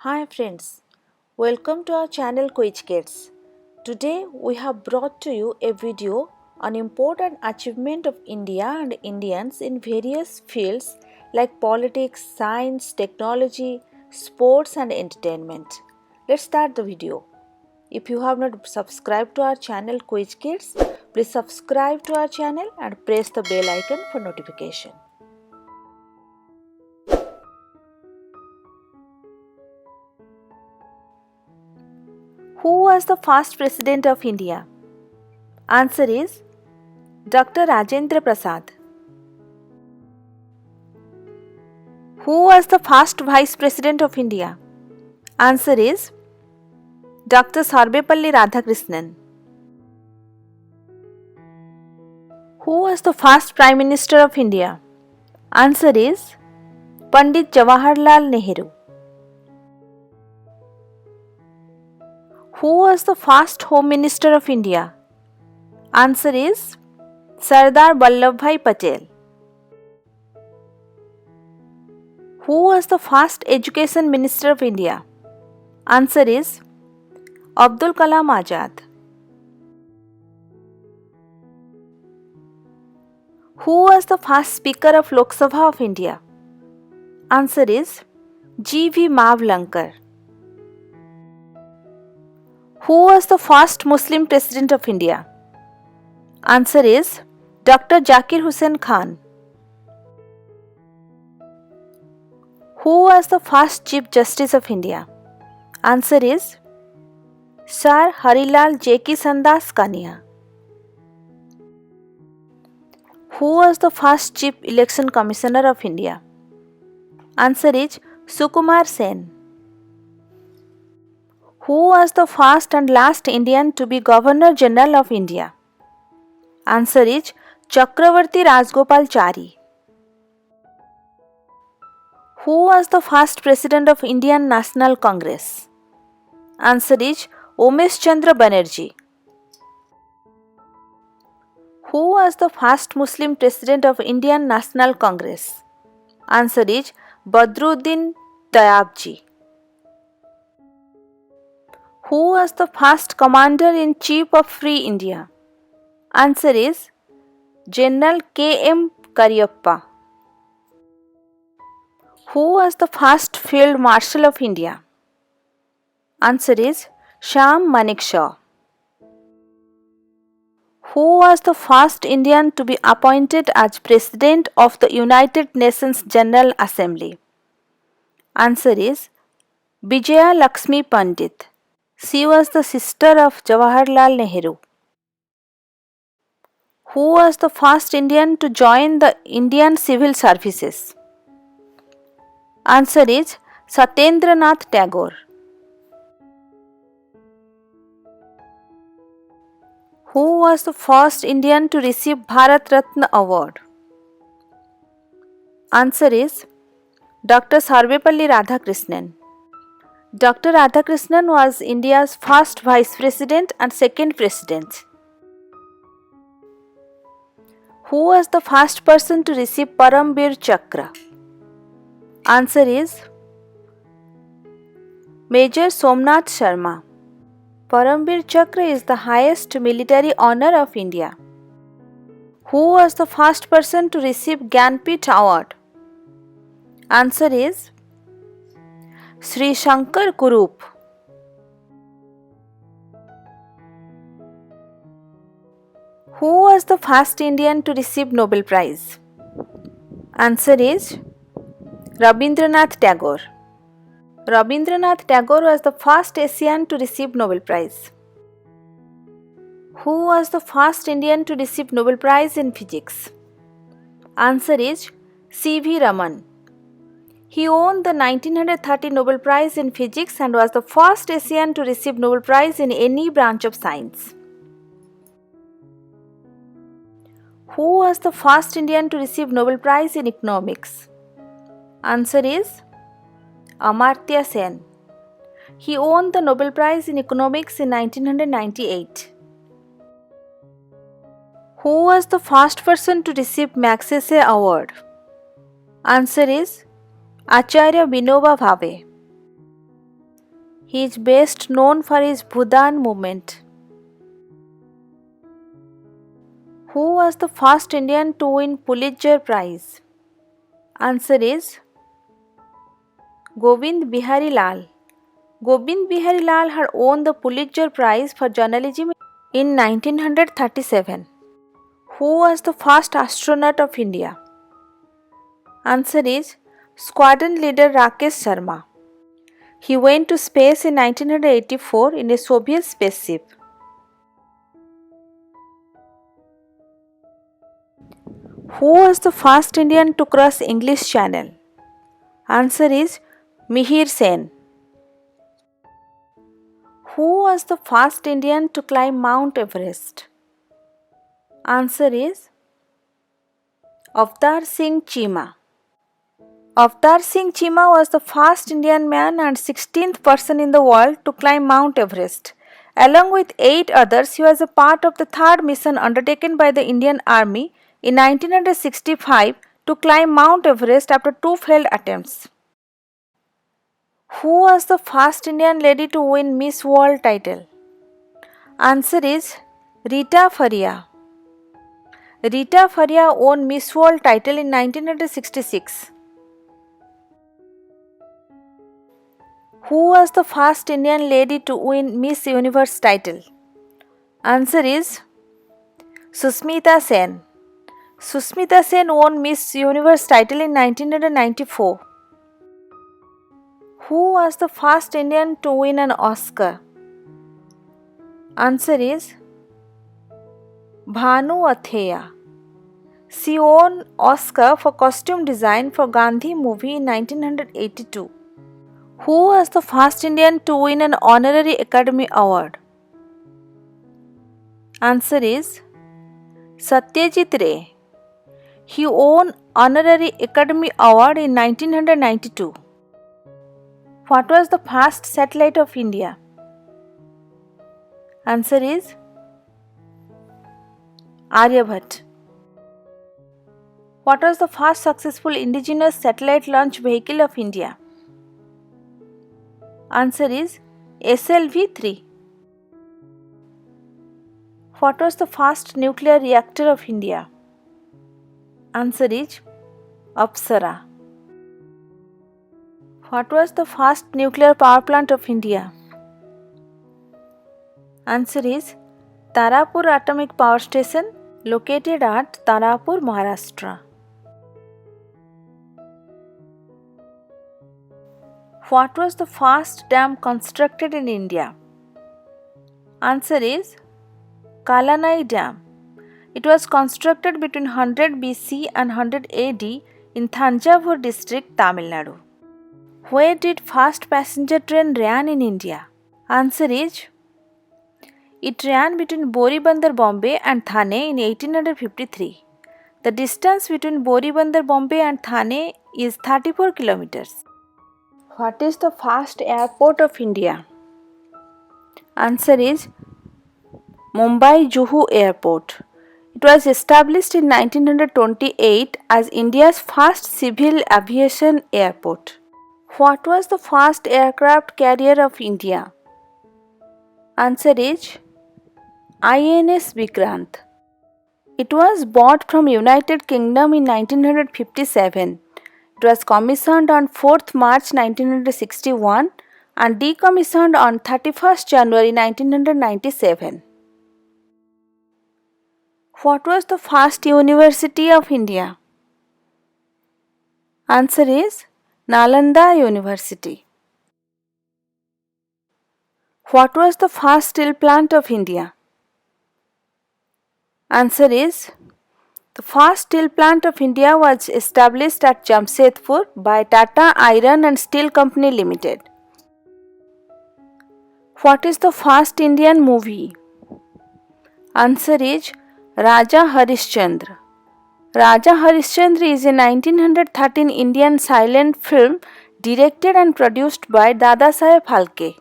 Hi friends, welcome to our channel QuizKids. Today we have brought to you a video on important achievement of India and Indians in various fields like politics, science, technology, sports and entertainment. Let's start the video. If you have not subscribed to our channel QuizKids, please subscribe to our channel and press the bell icon for notification. Who was the first president of India? Answer is Dr. Rajendra Prasad. Who was the first vice president of India? Answer is Dr. Sarvepalli Radhakrishnan. Who was the first prime minister of India? Answer is Pandit Jawaharlal Nehru. Who was the first home minister of India? Answer is Sardar Vallabhbhai Patel. Who was the first education minister of India? Answer is Abdul Kalam Azad. Who was the first Speaker of Lok Sabha of India? Answer is G.V. Mavlankar. Who was the first Muslim President of India? Answer is Dr. Zakir Hussain Khan. Who was the first Chief Justice of India? Answer is Sir Harilal Jekisandas Kania. Who was the first Chief Election Commissioner of India? Answer is Sukumar Sen. Who was the first and last Indian to be Governor General of India? Answer is Chakravarti Rajgopalachari. Who was the first President of Indian National Congress? Answer is Umesh Chandra Banerjee. Who was the first Muslim President of Indian National Congress? Answer is Badruddin Tayabji. Who was the first Commander-in-Chief of Free India? Answer is General K.M. Cariappa. Who was the first Field Marshal of India? Answer is Shyam Manekshaw. Who was the first Indian to be appointed as President of the United Nations General Assembly? Answer is Vijaya Lakshmi Pandit. She was the sister of Jawaharlal Nehru. Who was the first Indian to join the Indian Civil Services? Answer is Satyendranath Tagore. Who was the first Indian to receive Bharat Ratna Award? Answer is Dr. Sarvepalli Radhakrishnan. Dr. Radhakrishnan was India's first Vice President and second President. Who was the first person to receive Param Chakra? Answer is Major Somnath Sharma. Param Chakra is the highest military honor of India. Who was the first person to receive Gyanpith Award? Answer is Sri Shankar Kurup. Who was the first Indian to receive Nobel Prize? Answer is Rabindranath Tagore. Rabindranath Tagore was the first Asian to receive Nobel Prize. Who was the first Indian to receive Nobel Prize in Physics? Answer is C.V. Raman. He won the 1930 Nobel Prize in Physics and was the first Asian to receive Nobel Prize in any branch of science. Who was the first Indian to receive Nobel Prize in Economics? Answer is Amartya Sen. He won the Nobel Prize in Economics in 1998. Who was the first person to receive Magsaysay Award? Answer is Acharya Vinoba Bhave. He is best known for his Bhudan movement. Who was the first Indian to win Pulitzer Prize? Answer is Govind Bihari Lal. Govind Bihari Lal had won the Pulitzer Prize for journalism in 1937. Who was the first astronaut of India? Answer is Squadron Leader Rakesh Sharma. He went to space in 1984 in a Soviet spaceship. Who was the first Indian to cross English Channel? Answer is Mihir Sen. Who was the first Indian to climb Mount Everest? Answer is Avtar Singh Chima. Avtar Singh Chima was the first Indian man and 16th person in the world to climb Mount Everest. Along with 8 others, he was a part of the third mission undertaken by the Indian Army in 1965 to climb Mount Everest after 2 failed attempts. Who was the first Indian lady to win Miss World title? Answer is Rita Faria. Rita Faria won Miss World title in 1966. Who was the first Indian lady to win Miss Universe title? Answer is Susmita Sen. Susmita Sen won Miss Universe title in 1994. Who was the first Indian to win an Oscar? Answer is Bhanu Athreya. She won Oscar for costume design for Gandhi movie in 1982. Who was the first Indian to win an honorary Academy Award? Answer is Satyajit Ray. He won honorary Academy Award in 1992. What was the first satellite of India? Answer is Aryabhat. What was the first successful indigenous satellite launch vehicle of India? Answer is SLV-3. What was the first nuclear reactor of India? Answer is Apsara. What was the first nuclear power plant of India? Answer is Tarapur Atomic Power Station, located at Tarapur, Maharashtra. What was the first dam constructed in India? Answer is Kalanai Dam. It was constructed between 100 BC and 100 AD in Thanjavur district, Tamil Nadu. Where did first passenger train ran in India? Answer is it ran between Boribandar, Bombay and Thane in 1853. The distance between Boribandar, Bombay and Thane is 34 kilometers. What is the first airport of India? Answer is Mumbai Juhu Airport. It was established in 1928 as India's first civil aviation airport. What was the first aircraft carrier of India? Answer is INS Vikrant. It was bought from United Kingdom in 1957. It was commissioned on 4th March 1961 and decommissioned on 31st January 1997. What was the first university of India? Answer is Nalanda University. What was the first steel plant of India? Answer is the first steel plant of India was established at Jamshedpur by Tata Iron and Steel Company Limited. What is the first Indian movie? Answer is Raja Harishchandra. Raja Harishchandra is a 1913 Indian silent film directed and produced by Dadasaheb Phalke.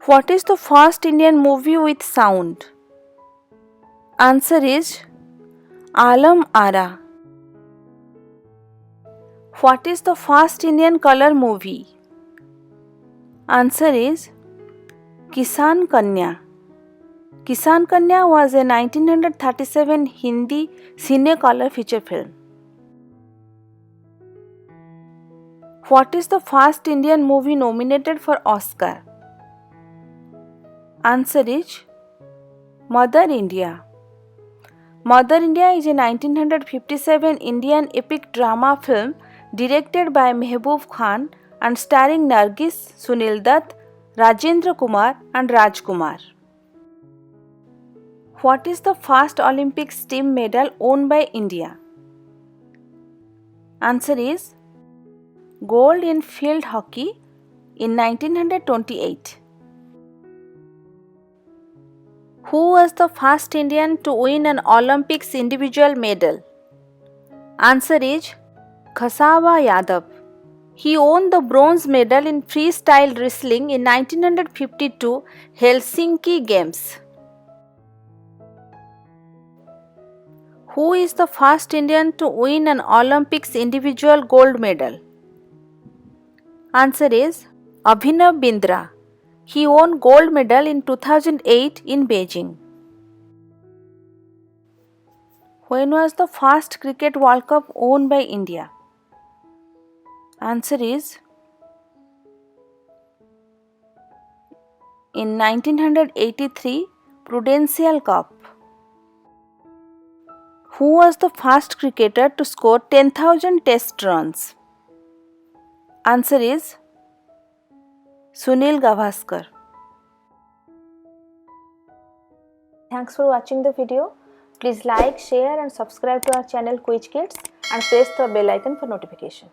What is the first Indian movie with sound? Answer is Alam Ara. What is the first Indian color movie? Answer is Kisan Kanya. Kisan Kanya was a 1937 Hindi cine-color feature film. What is the first Indian movie nominated for Oscar? Answer is Mother India. Mother India is a 1957 Indian epic drama film directed by Mehboob Khan and starring Nargis, Sunil Dutt, Rajendra Kumar and Rajkumar. What is the first Olympics team medal won by India? Answer is gold in field hockey in 1928. Who was the first Indian to win an Olympics individual medal? Answer is Khasaba Yadav. He won the bronze medal in freestyle wrestling in 1952 Helsinki Games. Who is the first Indian to win an Olympics individual gold medal? Answer is Abhinav Bindra. He won gold medal in 2008 in Beijing. When was the first Cricket World Cup won by India? Answer is in 1983 Prudential Cup. Who was the first cricketer to score 10,000 test runs? Answer is Sunil Gavaskar. Thanks for watching the video. Please like, share and subscribe to our channel QuizKids and press the bell icon for notification.